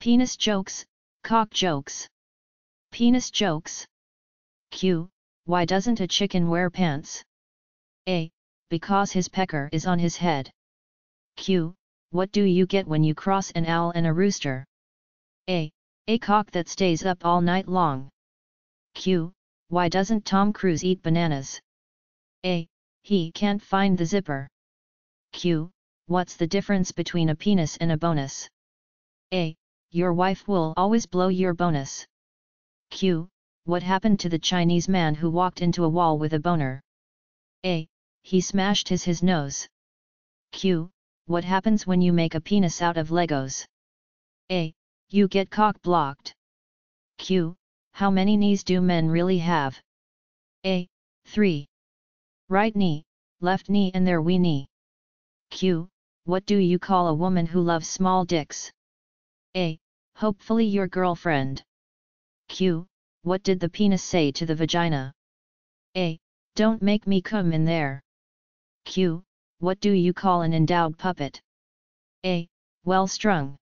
Penis jokes, cock jokes. Penis jokes. Q. Why doesn't a chicken wear pants? A. Because his pecker is on his head. Q. What do you get when you cross an owl and a rooster? A. A cock that stays up all night long. Q. Why doesn't Tom Cruise eat bananas? A. He can't find the zipper. Q. What's the difference between a penis and a bonus? A. Your wife will always blow your bonus. Q. What happened to the Chinese man who walked into a wall with a boner? A. He smashed his nose. Q. What happens when you make a penis out of Legos? A. You get cock blocked. Q. How many knees do men really have? A. 3. Right knee, left knee and their wee knee. Q. What do you call a woman who loves small dicks? A. Hopefully your girlfriend. Q. What did the penis say to the vagina? A. Don't make me come in there. Q. What do you call an endowed puppet? A. Well strung.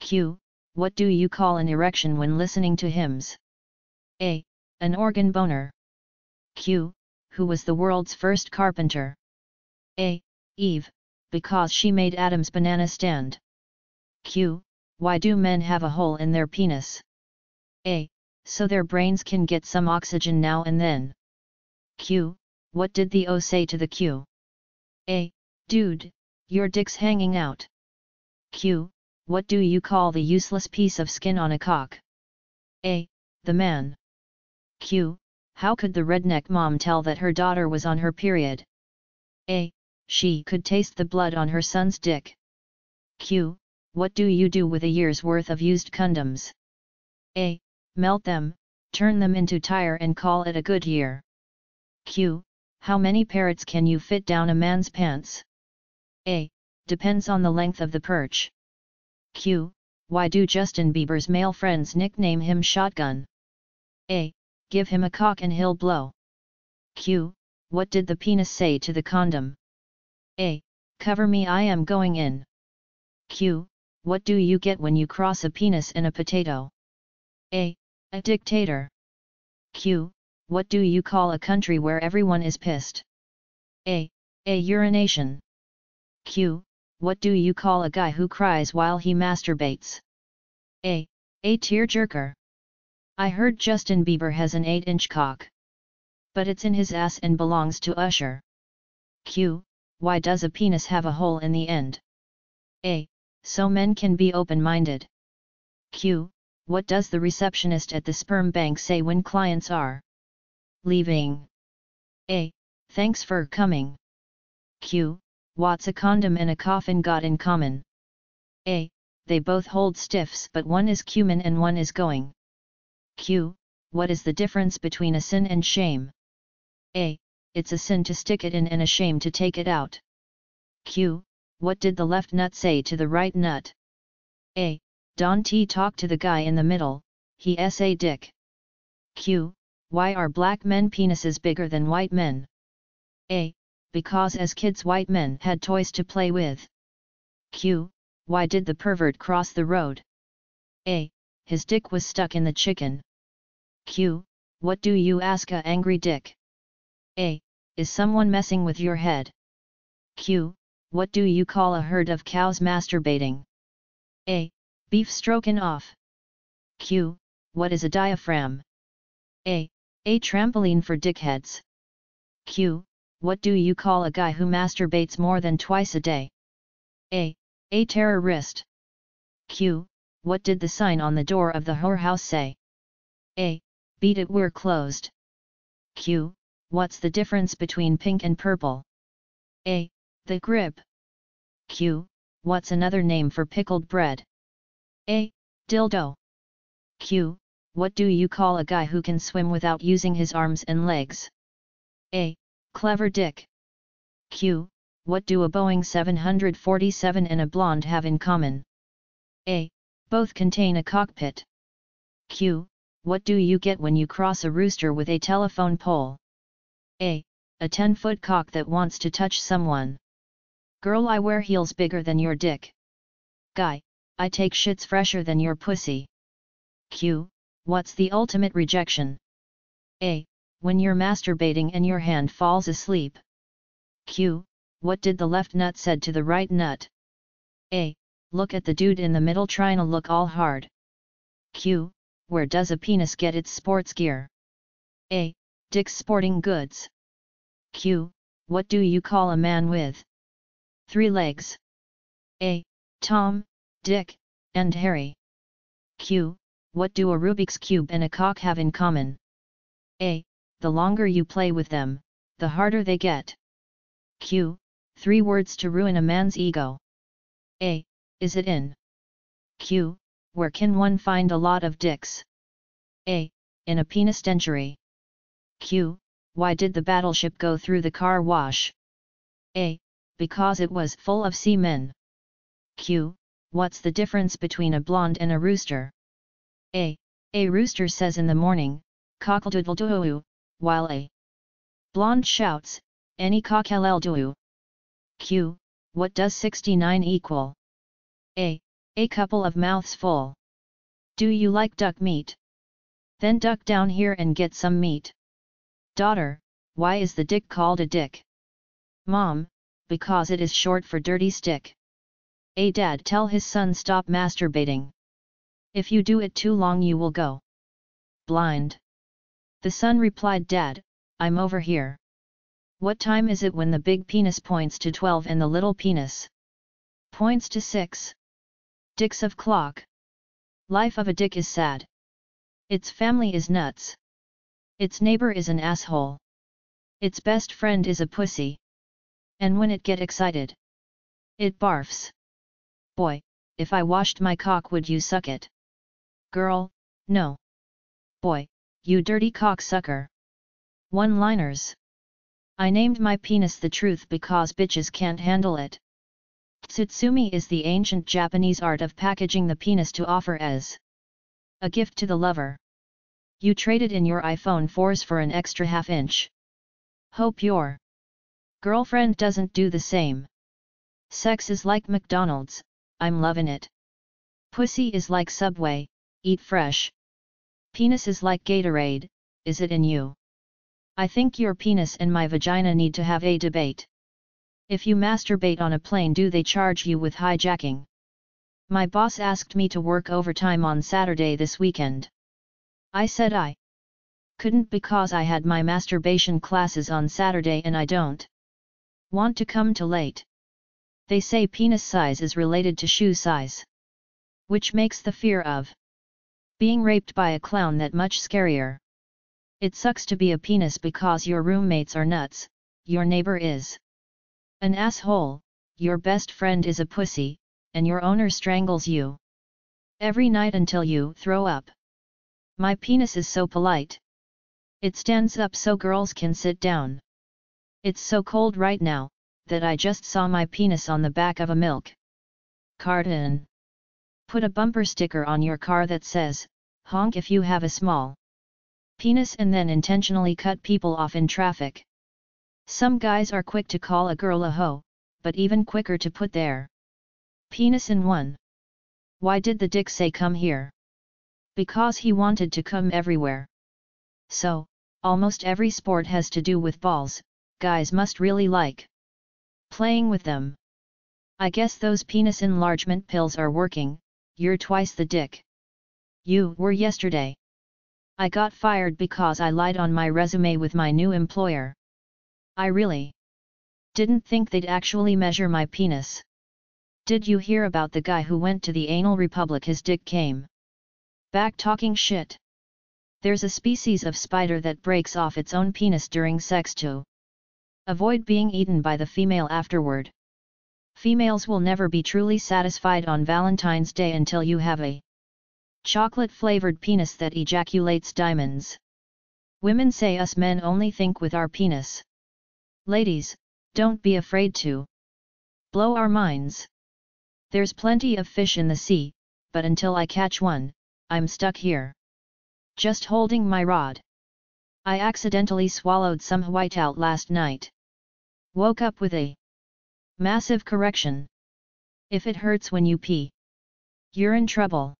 Q. What do you call an erection when listening to hymns? A. An organ boner. Q. Who was the world's first carpenter? A. Eve, because she made Adam's banana stand. Q. Why do men have a hole in their penis? A. So their brains can get some oxygen now and then. Q. What did the O say to the Q? A. Dude, your dick's hanging out. Q. What do you call the useless piece of skin on a cock? A. The man. Q. How could the redneck mom tell that her daughter was on her period? A. She could taste the blood on her son's dick. Q. What do you do with a year's worth of used condoms? A. Melt them, turn them into tire and call it a good year. Q. How many parrots can you fit down a man's pants? A. Depends on the length of the perch. Q. Why do Justin Bieber's male friends nickname him Shotgun? A. Give him a cock and he'll blow. Q. What did the penis say to the condom? A. Cover me, I am going in. Q. What do you get when you cross a penis and a potato? A. A dictator. Q. What do you call a country where everyone is pissed? A. A urination. Q. What do you call a guy who cries while he masturbates? A. A tearjerker. I heard Justin Bieber has an 8-inch cock. But it's in his ass and belongs to Usher. Q. Why does a penis have a hole in the end? A. So men can be open-minded. Q. What does the receptionist at the sperm bank say when clients are leaving? A. Thanks for coming. Q. What's a condom and a coffin got in common? A. They both hold stiffs but one is cumin and one is going. Q. What is the difference between a sin and shame? A. It's a sin to stick it in and a shame to take it out. Q. What did the left nut say to the right nut? A. Don T talked to the guy in the middle, he sa dick. Q. Why are black men penises bigger than white men? A. Because as kids white men had toys to play with. Q. Why did the pervert cross the road? A. His dick was stuck in the chicken. Q. What do you ask a angry dick? A. Is someone messing with your head? Q. What do you call a herd of cows masturbating? A. Beef stroking off. Q. What is a diaphragm? A. A trampoline for dickheads. Q. What do you call a guy who masturbates more than twice a day? A. A terrorist. Q. What did the sign on the door of the whorehouse say? A. Beat it, we're closed. Q. What's the difference between pink and purple? A. The grip. Q. What's another name for pickled bread? A. Dildo. Q. What do you call a guy who can swim without using his arms and legs? A. Clever dick. Q. What do a Boeing 747 and a blonde have in common? A. Both contain a cockpit. Q. What do you get when you cross a rooster with a telephone pole? A. A 10-foot cock that wants to touch someone. Girl, I wear heels bigger than your dick. Guy. I take shits fresher than your pussy. Q. What's the ultimate rejection? A. When you're masturbating and your hand falls asleep. Q. What did the left nut said to the right nut? A. Look at the dude in the middle trying to look all hard. Q. Where does a penis get its sports gear? A. Dick's Sporting Goods. Q. What do you call a man with 3 legs? A. Tom, Dick, and Harry. Q. What do a Rubik's Cube and a cock have in common? A. The longer you play with them, the harder they get. Q. 3 words to ruin a man's ego. A. Is it in? Q. Where can one find a lot of dicks? A. In a penitentiary. Q. Why did the battleship go through the car wash? A. Because it was full of seamen. Q. What's the difference between a blonde and a rooster? A. A rooster says in the morning, cockle-doodle-doo, while a blonde shouts, any cock-hell-doo. Q. What does 69 equal? A. A couple of mouths full. Do you like duck meat? Then duck down here and get some meat. Daughter, why is the dick called a dick? Mom, because it is short for dirty stick. A dad tell his son stop masturbating. If you do it too long you will go blind. The son replied, Dad, I'm over here. What time is it when the big penis points to 12 and the little penis points to 6? Dicks of clock. Life of a dick is sad. Its family is nuts. Its neighbor is an asshole. Its best friend is a pussy. And when it get excited, it barfs. Boy, if I washed my cock would you suck it? Girl, no. Boy, you dirty cocksucker. One-liners. I named my penis the truth because bitches can't handle it. Tsutsumi is the ancient Japanese art of packaging the penis to offer as a gift to the lover. You traded in your iPhone 4s for an extra half-inch. Hope your girlfriend doesn't do the same. Sex is like McDonald's, I'm loving it. Pussy is like Subway, eat fresh. Penis is like Gatorade, is it in you? I think your penis and my vagina need to have a debate. If you masturbate on a plane, do they charge you with hijacking? My boss asked me to work overtime on Saturday this weekend. I said I couldn't because I had my masturbation classes on Saturday and I don't want to come too late. They say penis size is related to shoe size, which makes the fear of being raped by a clown that much scarier. It sucks to be a penis because your roommates are nuts, your neighbor is an asshole, your best friend is a pussy, and your owner strangles you every night until you throw up. My penis is so polite. It stands up so girls can sit down. It's so cold right now, that I just saw my penis on the back of a milk carton. Put a bumper sticker on your car that says, honk if you have a small penis, and then intentionally cut people off in traffic. Some guys are quick to call a girl a hoe, but even quicker to put their penis in one. Why did the dick say come here? Because he wanted to come everywhere. So, almost every sport has to do with balls, guys must really like playing with them. I guess those penis enlargement pills are working, you're twice the dick you were yesterday. I got fired because I lied on my resume with my new employer. I really didn't think they'd actually measure my penis. Did you hear about the guy who went to the anal republic? His dick came back talking shit. There's a species of spider that breaks off its own penis during sex to avoid being eaten by the female afterward. Females will never be truly satisfied on Valentine's Day until you have a chocolate-flavored penis that ejaculates diamonds. Women say us men only think with our penis. Ladies, don't be afraid to blow our minds. There's plenty of fish in the sea, but until I catch one, I'm stuck here, just holding my rod. I accidentally swallowed some whiteout last night. Woke up with a massive correction. If it hurts when you pee, You're in trouble.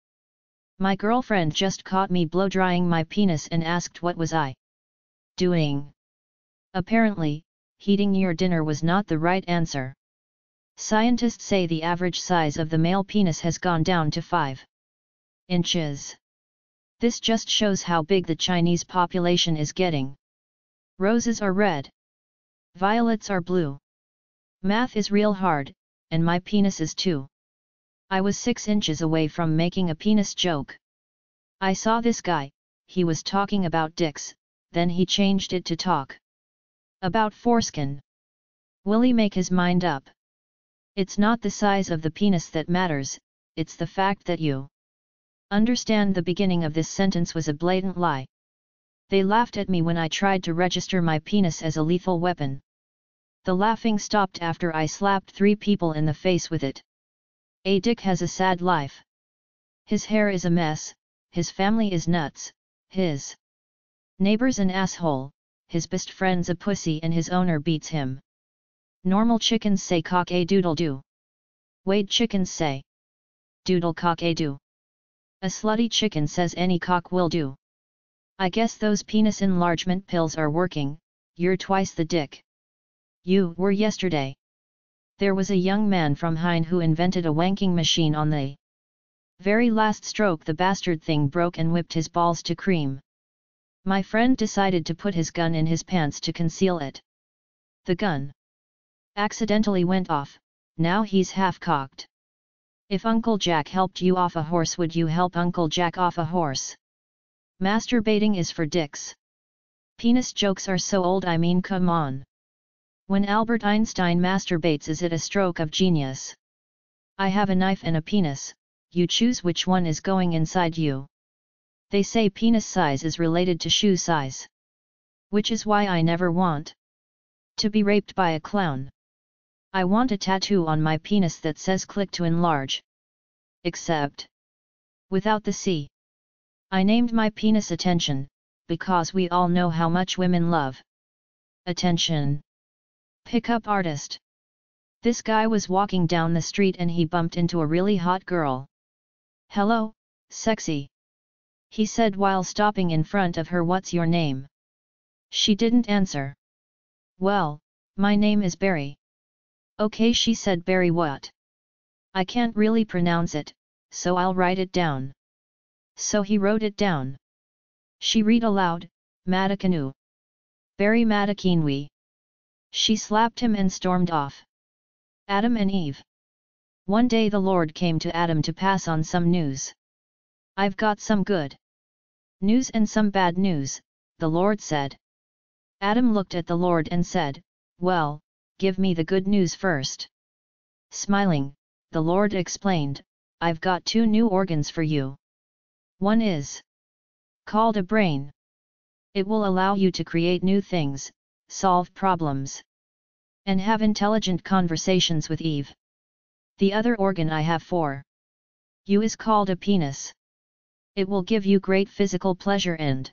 My girlfriend just caught me blow-drying my penis and asked what was I doing. Apparently, heating your dinner was not the right answer. Scientists say the average size of the male penis has gone down to 5 inches. This just shows how big the Chinese population is getting. Roses are red. Violets are blue. Math is real hard, and my penis is too. I was 6 inches away from making a penis joke. I saw this guy, he was talking about dicks, then he changed it to talk about foreskin. Will he make his mind up? It's not the size of the penis that matters, it's the fact that you understand. The beginning of this sentence was a blatant lie. They laughed at me when I tried to register my penis as a lethal weapon. The laughing stopped after I slapped 3 people in the face with it. A dick has a sad life. His hair is a mess, his family is nuts, his neighbor's an asshole, his best friend's a pussy and his owner beats him. Normal chickens say cock-a-doodle-doo. Wade chickens say doodle cock-a-doo. A slutty chicken says any cock will do. I guess those penis enlargement pills are working. You're twice the dick you were yesterday. There was a young man from Hein who invented a wanking machine. On the very last stroke the bastard thing broke and whipped his balls to cream. My friend decided to put his gun in his pants to conceal it. The gun accidentally went off, now he's half-cocked. If Uncle Jack helped you off a horse, would you help Uncle Jack off a horse? Masturbating is for dicks. Penis jokes are so old, I mean come on. When Albert Einstein masturbates, is it a stroke of genius? I have a knife and a penis, you choose which one is going inside you. They say penis size is related to shoe size. Which is why I never want to be raped by a clown. I want a tattoo on my penis that says click to enlarge. Except without the C. I named my penis Attention, because we all know how much women love attention. Pickup artist. This guy was walking down the street and he bumped into a really hot girl. Hello, sexy. He said while stopping in front of her. What's your name? She didn't answer. Well, my name is Barry. Okay, she said. Barry what? I can't really pronounce it, so I'll write it down. So he wrote it down. She read aloud, Madakanu. Barry Madakinwi. She slapped him and stormed off. Adam and Eve. One day the Lord came to Adam to pass on some news. I've got some good news and some bad news, the Lord said. Adam looked at the Lord and said, well, give me the good news first. Smiling, the Lord explained, I've got 2 new organs for you. One is called a brain. It will allow you to create new things, solve problems, and have intelligent conversations with Eve. The other organ I have for you is called a penis. It will give you great physical pleasure and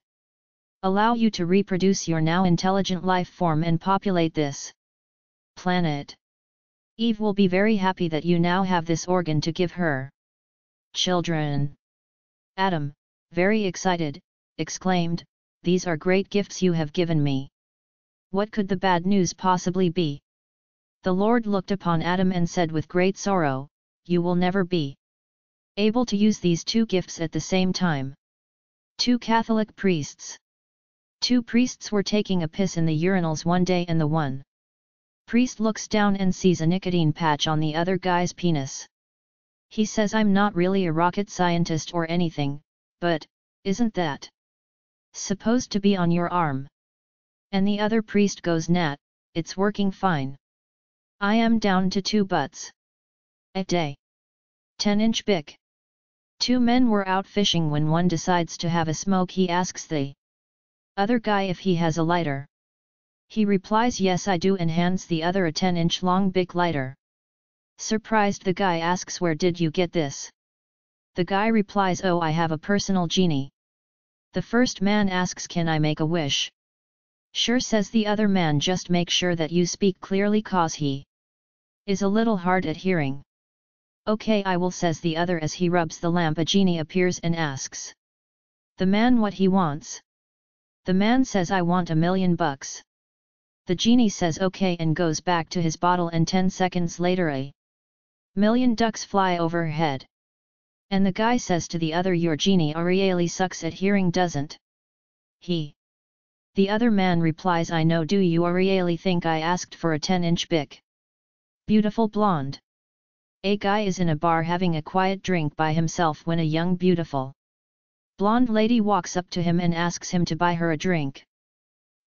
allow you to reproduce your now intelligent life form and populate this planet. Eve will be very happy that you now have this organ to give her children. Adam, very excited, exclaimed, these are great gifts you have given me. What could the bad news possibly be? The Lord looked upon Adam and said with great sorrow, you will never be able to use these 2 gifts at the same time. 2 Catholic priests. 2 priests were taking a piss in the urinals one day and the one priest looks down and sees a nicotine patch on the other guy's penis. He says, I'm not really a rocket scientist or anything, but isn't that supposed to be on your arm? And the other priest goes, Nat, it's working fine. I am down to 2 butts a day. 10-inch bick. 2 men were out fishing when one decides to have a smoke. He asks the other guy if he has a lighter. He replies, yes I do, and hands the other a 10-inch long bic lighter. Surprised, the guy asks, where did you get this? The guy replies, oh, I have a personal genie. The first man asks, can I make a wish? Sure, says the other man, just make sure that you speak clearly, cause he is a little hard at hearing. Okay, I will, says the other. As he rubs the lamp, a genie appears and asks the man what he wants. The man says, I want $1,000,000. The genie says okay and goes back to his bottle, and 10 seconds later a million ducks fly overhead. And the guy says to the other, your genie really sucks at hearing, doesn't he? The other man replies, I know. Do you really think I asked for a 10-inch big beautiful blonde? A guy is in a bar having a quiet drink by himself when a young beautiful blonde lady walks up to him and asks him to buy her a drink.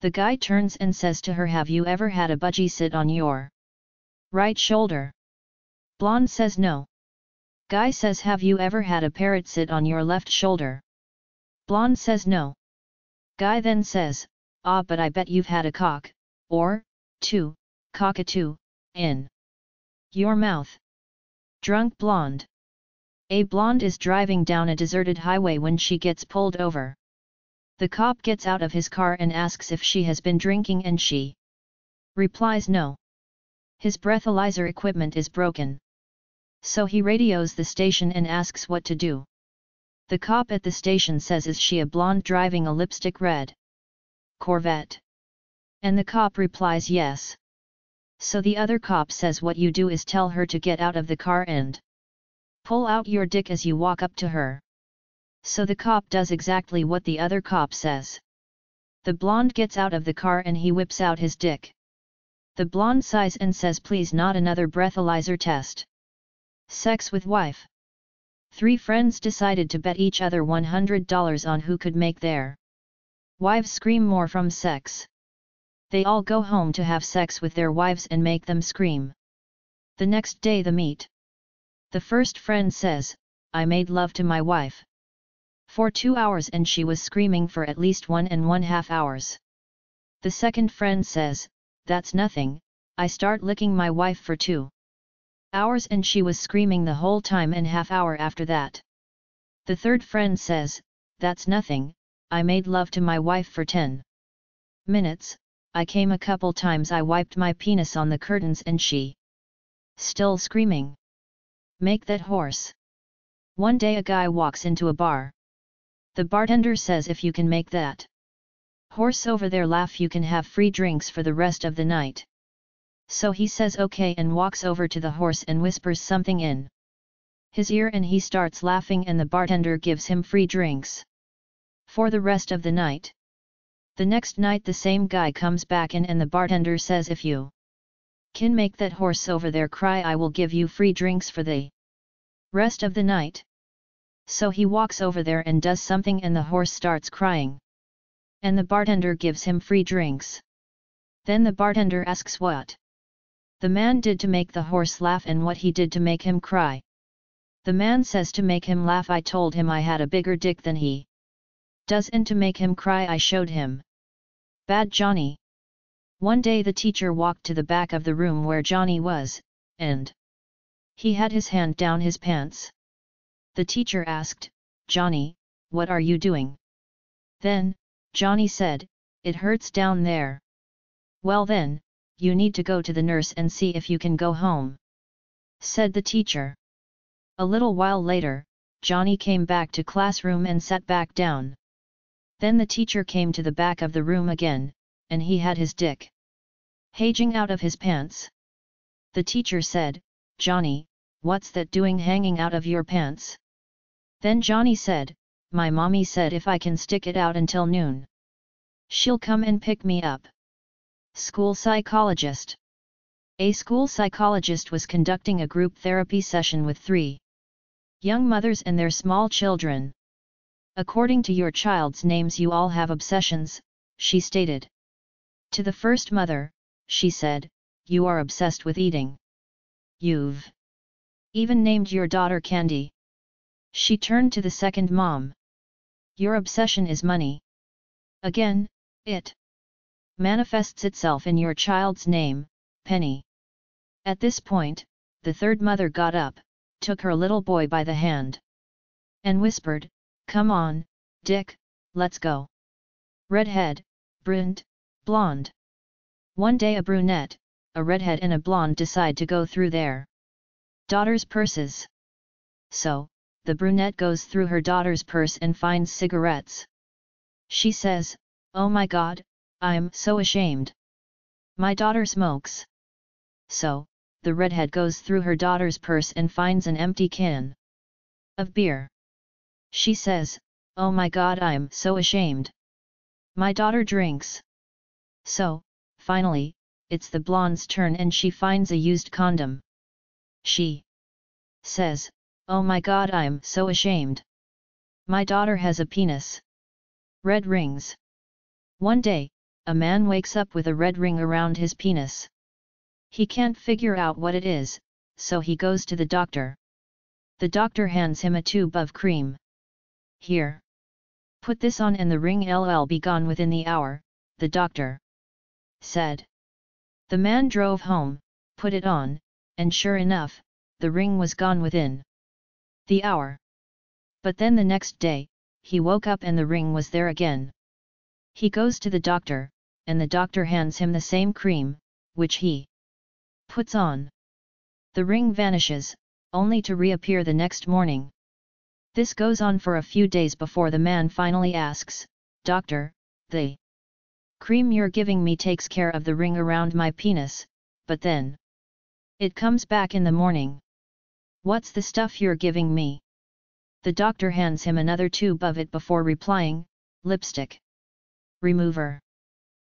The guy turns and says to her, have you ever had a budgie sit on your right shoulder? Blonde says no. Guy says, have you ever had a parrot sit on your left shoulder? Blonde says no. Guy then says, ah, but I bet you've had a cock, or, cockatoo, in your mouth. Drunk blonde. A blonde is driving down a deserted highway when she gets pulled over. The cop gets out of his car and asks if she has been drinking, and she replies no. His breathalyzer equipment is broken. So he radios the station and asks what to do. The cop at the station says, is she a blonde driving a lipstick red Corvette? And the cop replies yes. So the other cop says, what you do is tell her to get out of the car and pull out your dick as you walk up to her. So the cop does exactly what the other cop says. The blonde gets out of the car and he whips out his dick. The blonde sighs and says, please, not another breathalyzer test. Sex with wife. 3 friends decided to bet each other $100 on who could make their wives scream more from sex. They all go home to have sex with their wives and make them scream. The next day they meet. The first friend says, I made love to my wife for 2 hours and she was screaming for at least 1.5 hours. The second friend says, that's nothing, I start licking my wife for 2 hours and she was screaming the whole time and half hour after that. The third friend says, that's nothing, I made love to my wife for 10 minutes, I came a couple times, I wiped my penis on the curtains and she still screaming. Make that horse. One day a guy walks into a bar. The bartender says, if you can make that horse over there laugh, you can have free drinks for the rest of the night. So he says okay and walks over to the horse and whispers something in his ear and he starts laughing and the bartender gives him free drinks for the rest of the night. The next night the same guy comes back in and the bartender says, if you can make that horse over there cry, I will give you free drinks for the rest of the night. So he walks over there and does something and the horse starts crying. And the bartender gives him free drinks. Then the bartender asks what the man did to make the horse laugh and what he did to make him cry. The man says, to make him laugh I told him I had a bigger dick than he does, and to make him cry I showed him Bad Johnny. One day the teacher walked to the back of the room where Johnny was, and he had his hand down his pants. The teacher asked, Johnny, what are you doing? Then, Johnny said, it hurts down there. Well then, you need to go to the nurse and see if you can go home, said the teacher. A little while later, Johnny came back to classroom and sat back down. Then the teacher came to the back of the room again, and he had his dick hanging out of his pants. The teacher said, Johnny, what's that doing hanging out of your pants? Then Johnny said, my mommy said if I can stick it out until noon, she'll come and pick me up. School psychologist. A school psychologist was conducting a group therapy session with 3 young mothers and their small children. According to your child's names you all have obsessions, she stated. To the first mother, she said, you are obsessed with eating. You've even named your daughter Candy. She turned to the second mom. Your obsession is money. Again, it manifests itself in your child's name, Penny. At this point, the third mother got up, took her little boy by the hand, and whispered, come on, Dick, let's go. Redhead, brunette, blonde. One day a brunette, a redhead and a blonde decide to go through their Daughter's purses. So, the brunette goes through her daughter's purse and finds cigarettes. She says, "Oh my God, I'm so ashamed. My daughter smokes." So, the redhead goes through her daughter's purse and finds an empty can of beer. She says, "Oh my God, I'm so ashamed. My daughter drinks." So, finally, it's the blonde's turn and she finds a used condom. She says, "Oh my God, I'm so ashamed. My daughter has a penis." Red rings. One day, a man wakes up with a red ring around his penis. He can't figure out what it is, so he goes to the doctor. The doctor hands him a tube of cream. "Here. Put this on and the ring will be gone within the hour," the doctor said. The man drove home, put it on, and sure enough, the ring was gone within the hour. But then the next day, he woke up and the ring was there again. He goes to the doctor, and the doctor hands him the same cream, which he puts on. The ring vanishes, only to reappear the next morning. This goes on for a few days before the man finally asks, "Doctor, the cream you're giving me takes care of the ring around my penis, but then it comes back in the morning. What's the stuff you're giving me?" The doctor hands him another tube of it before replying, "Lipstick remover."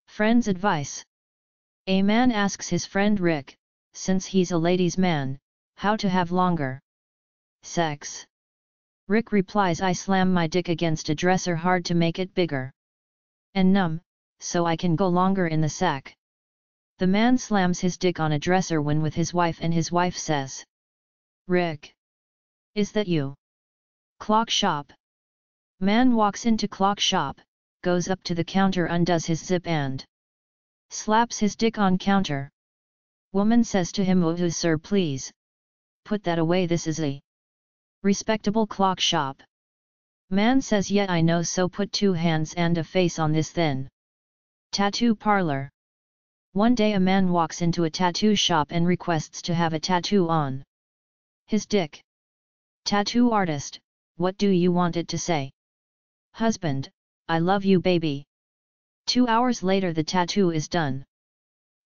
Friend's advice. A man asks his friend Rick, since he's a ladies' man, how to have longer sex. Rick replies, "I slam my dick against a dresser hard to make it bigger and numb, so I can go longer in the sack." The man slams his dick on a dresser when with his wife and his wife says, "Rick, is that you?" Clock shop. Man walks into clock shop, goes up to the counter, undoes his zip and slaps his dick on counter. Woman says to him, "Oh sir, please put that away, this is a respectable clock shop." Man says, "Yeah, I know, so put 2 hands and a face on this then." Tattoo parlor. One day a man walks into a tattoo shop and requests to have a tattoo on his dick. Tattoo artist, "What do you want it to say?" Husband, "I love you baby." 2 hours later the tattoo is done.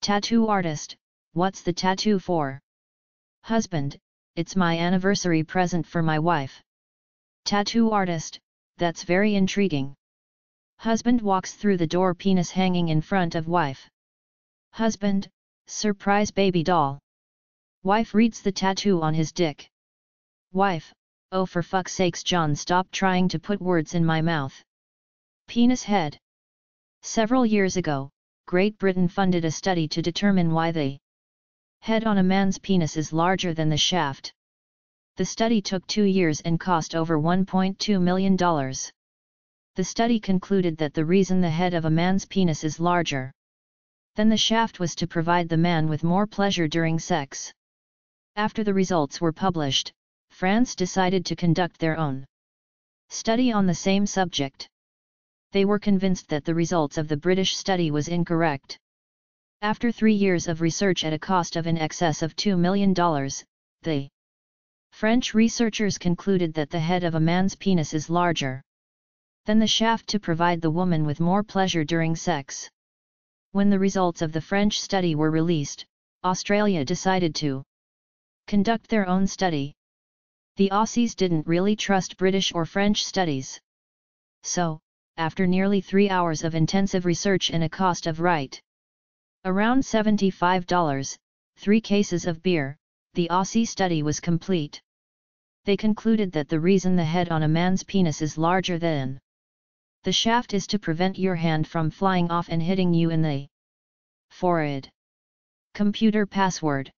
Tattoo artist, "What's the tattoo for?" Husband, "It's my anniversary present for my wife." Tattoo artist, "That's very intriguing." Husband walks through the door, penis hanging in front of wife. Husband, "Surprise baby doll." Wife reads the tattoo on his dick. Wife, "Oh for fuck's sakes John, stop trying to put words in my mouth." Penis head. Several years ago, Great Britain funded a study to determine why the head on a man's penis is larger than the shaft. The study took 2 years and cost over $1.2 million. The study concluded that the reason the head of a man's penis is larger than the shaft was to provide the man with more pleasure during sex. After the results were published, France decided to conduct their own study on the same subject. They were convinced that the results of the British study was incorrect. After 3 years of research at a cost of in excess of $2 million, the French researchers concluded that the head of a man's penis is larger than the shaft to provide the woman with more pleasure during sex. When the results of the French study were released, Australia decided to conduct their own study. The Aussies didn't really trust British or French studies. So, after nearly 3 hours of intensive research and a cost of around $75, 3 cases of beer, the Aussie study was complete. They concluded that the reason the head on a man's penis is larger than the shaft is to prevent your hand from flying off and hitting you in the forehead. Computer password.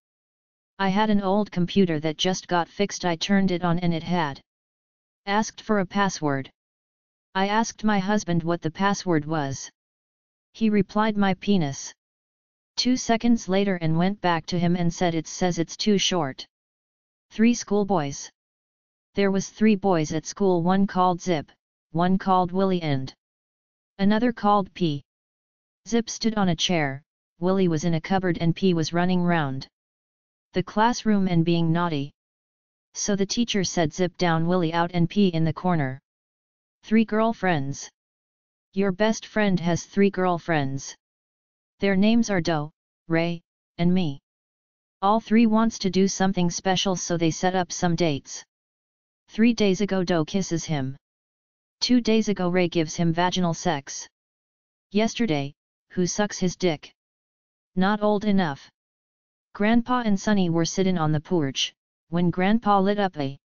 I had an old computer that just got fixed. I turned it on and it had asked for a password. I asked my husband what the password was. He replied, "My penis." 2 seconds later and went back to him and said, "It says it's too short." 3 schoolboys. There was 3 boys at school, one called Zip, one called Willie and another called P. Zip stood on a chair, Willie was in a cupboard and P was running round the classroom and being naughty. So the teacher said zip down Willie out and pee in the corner. 3 girlfriends. Your best friend has 3 girlfriends. Their names are Do, Ray, and me. All 3 wants to do something special, so they set up some dates. 3 days ago Do kisses him. 2 days ago Ray gives him vaginal sex. Yesterday, who sucks his dick? Not old enough. Grandpa and Sonny were sitting on the porch, when Grandpa lit up a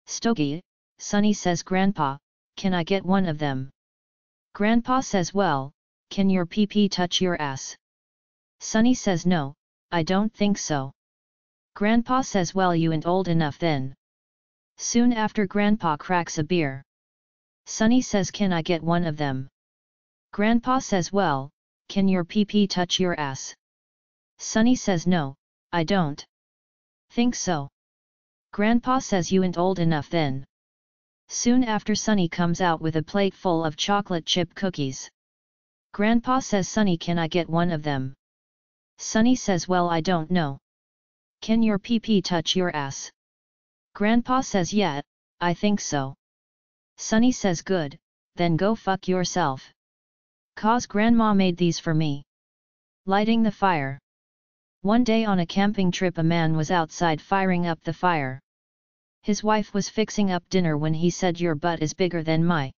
stogie. Sonny says, Grandpa, can I get one of them? Grandpa says, well, can your pee-pee touch your ass? Sonny says, no, I don't think so. Grandpa says, well, you ain't old enough then. Soon after, Grandpa cracks a beer. Sonny says, can I get one of them? Grandpa says, well, can your pee-pee touch your ass? Sonny says, no, I don't think so. Grandpa says, you ain't old enough then. Soon after, Sonny comes out with a plate full of chocolate chip cookies. Grandpa says, Sonny, can I get one of them? Sonny says, well, I don't know. Can your pee-pee touch your ass? Grandpa says, yeah, I think so. Sonny says, good, then go fuck yourself. 'Cause Grandma made these for me. Lighting the fire. One day on a camping trip, a man was outside firing up the fire. His wife was fixing up dinner when he said, your butt is bigger than my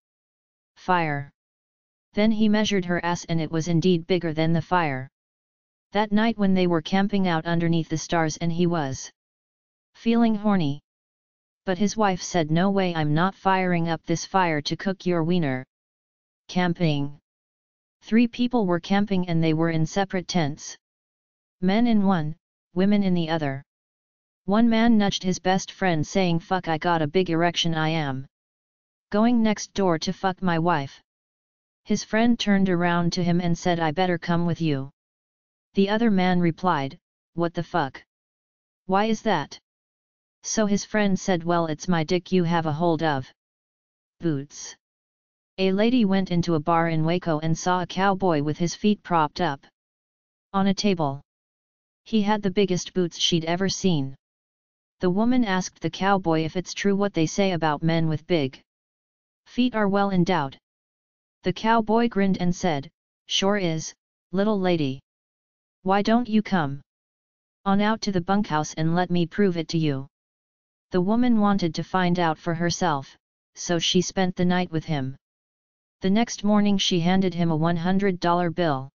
fire. Then he measured her ass, and it was indeed bigger than the fire. That night when they were camping out underneath the stars, and he was feeling horny. But his wife said, no way, I'm not firing up this fire to cook your wiener. Camping. 3 people were camping, and they were in separate tents. Men in one, women in the other. One man nudged his best friend, saying, fuck, I got a big erection, I am going next door to fuck my wife. His friend turned around to him and said, I better come with you. The other man replied, what the fuck? Why is that? So his friend said, well, it's my dick you have a hold of. Boots. A lady went into a bar in Waco and saw a cowboy with his feet propped up on a table. He had the biggest boots she'd ever seen. The woman asked the cowboy if it's true what they say about men with big feet are well endowed. The cowboy grinned and said, sure is, little lady. Why don't you come on out to the bunkhouse and let me prove it to you? The woman wanted to find out for herself, so she spent the night with him. The next morning she handed him a $100 bill.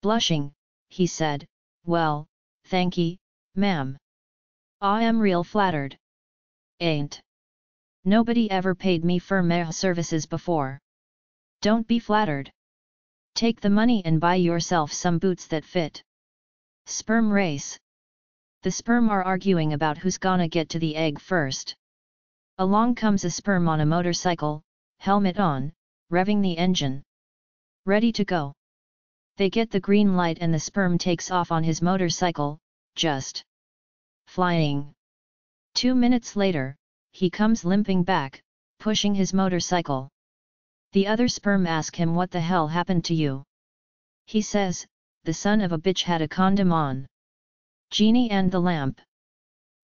Blushing, he said, well, thanky, ma'am. I am real flattered. Ain't nobody ever paid me for my services before. Don't be flattered. Take the money and buy yourself some boots that fit. Sperm race. The sperm are arguing about who's gonna get to the egg first. Along comes a sperm on a motorcycle, helmet on, revving the engine. Ready to go. They get the green light and the sperm takes off on his motorcycle, just flying. 2 minutes later, he comes limping back, pushing his motorcycle. The other sperm ask him, what the hell happened to you? He says, the son of a bitch had a condom on. Genie and the lamp.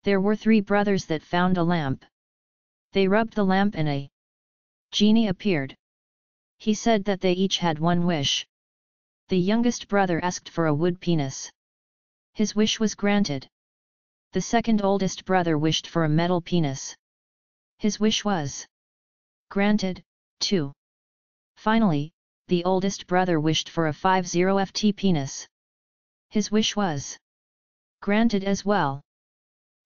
There were 3 brothers that found a lamp. They rubbed the lamp and a genie appeared. He said that they each had one wish. The youngest brother asked for a wood penis. His wish was granted. The second oldest brother wished for a metal penis. His wish was granted, too. Finally, the oldest brother wished for a 50ft penis. His wish was granted as well.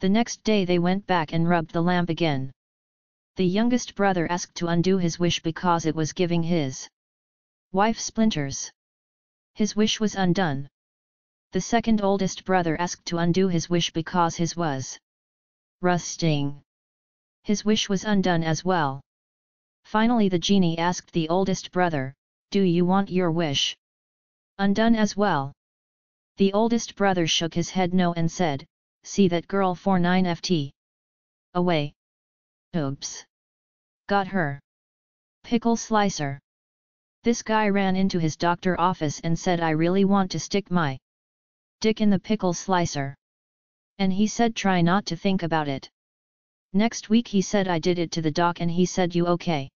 The next day they went back and rubbed the lamp again. The youngest brother asked to undo his wish because it was giving his wife splinters. His wish was undone. The second oldest brother asked to undo his wish because his was rusting. His wish was undone as well. Finally the genie asked the oldest brother, do you want your wish undone as well? The oldest brother shook his head no and said, see that girl 49ft. Away. Oops. Got her. Pickle slicer. This guy ran into his doctor office and said, I really want to stick my dick in the pickle slicer. And he said, try not to think about it. Next week he said I did it to the doc and he said you okay?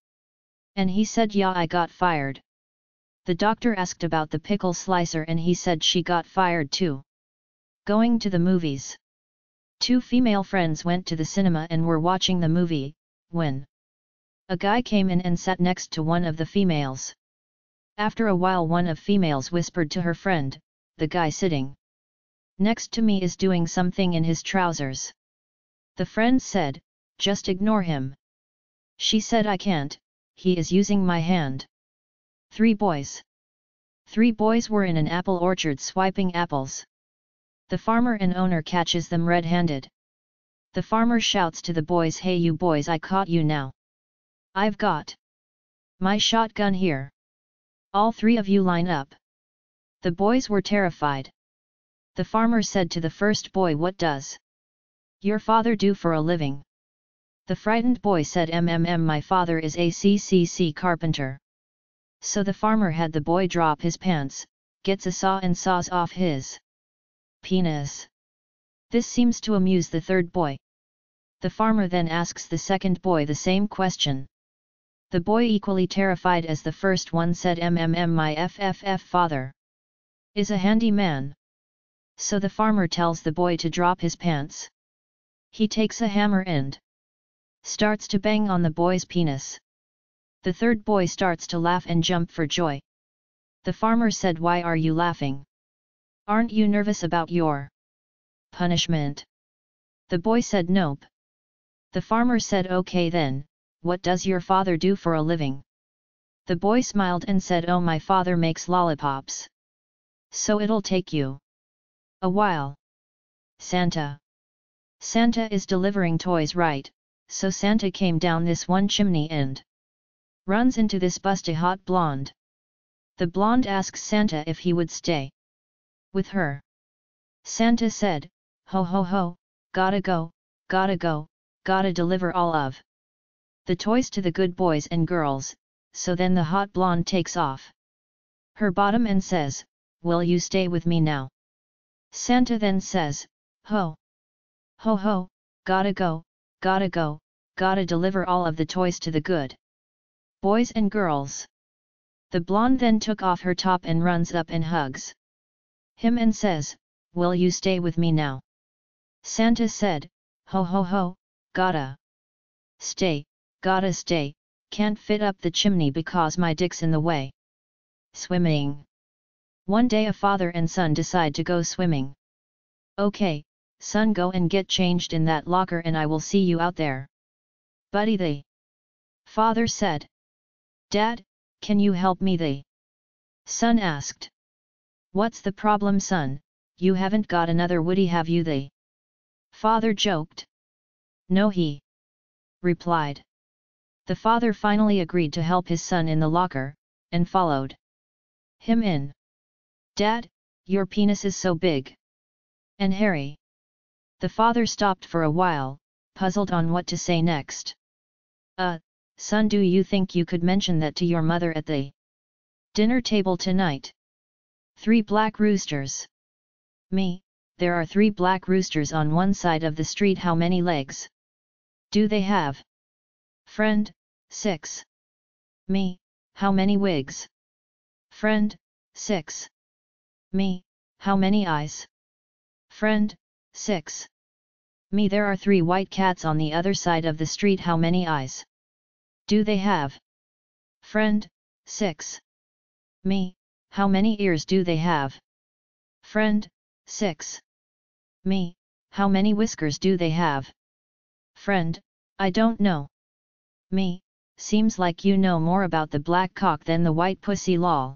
And he said yeah I got fired. The doctor asked about the pickle slicer and he said she got fired too. Going to the movies. Two female friends went to the cinema and were watching the movie, when a guy came in and sat next to one of the females. After a while one of females whispered to her friend, the guy sitting next to me is doing something in his trousers. The friend said, just ignore him. She said I can't, he is using my hand. 3 boys. 3 boys were in an apple orchard swiping apples. The farmer and owner catches them red-handed. The farmer shouts to the boys, hey you boys, I caught you now. I've got my shotgun here. All 3 of you line up. The boys were terrified. The farmer said to the first boy, what does your father do for a living? The frightened boy said, my father is a CCC carpenter. So the farmer had the boy drop his pants, gets a saw and saws off his penis. This seems to amuse the third boy. The farmer then asks the second boy the same question. The boy, equally terrified as the first one, said, my father is a handy man. So the farmer tells the boy to drop his pants. He takes a hammer and starts to bang on the boy's penis. The third boy starts to laugh and jump for joy. The farmer said, why are you laughing? Aren't you nervous about your punishment? The boy said, nope. The farmer said, okay then, what does your father do for a living? The boy smiled and said, oh, my father makes lollipops. So it'll take you a while. Santa is delivering toys, right? So Santa came down this one chimney and runs into this busty hot blonde. The blonde asks Santa if he would stay with her. Santa said, ho ho ho, gotta go, gotta deliver all of the toys to the good boys and girls. So then the hot blonde takes off her bottom and says, will you stay with me now? Santa then says, ho ho, gotta go, gotta deliver all of the toys to the good boys and girls. The blonde then took off her top and runs up and hugs him and says, will you stay with me now? Santa said, ho ho, gotta stay, can't fit up the chimney because my dick's in the way. Swimming. One day a father and son decide to go swimming. Okay, son, go and get changed in that locker and I will see you out there. Buddy, the father said. Dad, can you help me? The son asked. What's the problem, son? You haven't got another Woody, have you? The father joked. No, he replied. The father finally agreed to help his son in the locker, and followed him in. Dad, your penis is so big and hairy. The father stopped for a while, puzzled on what to say next. Son, do you think you could mention that to your mother at the dinner table tonight? 3 black roosters. Me, there are 3 black roosters on one side of the street. How many legs do they have? Friend, 6. Me, how many wigs? Friend, 6. Me, how many eyes? Friend, 6. Me, there are 3 white cats on the other side of the street. How many eyes do they have? Friend, 6. Me, how many ears do they have? Friend, 6. Me, how many whiskers do they have? Friend, I don't know. Me, seems like you know more about the black cock than the white pussy, lol.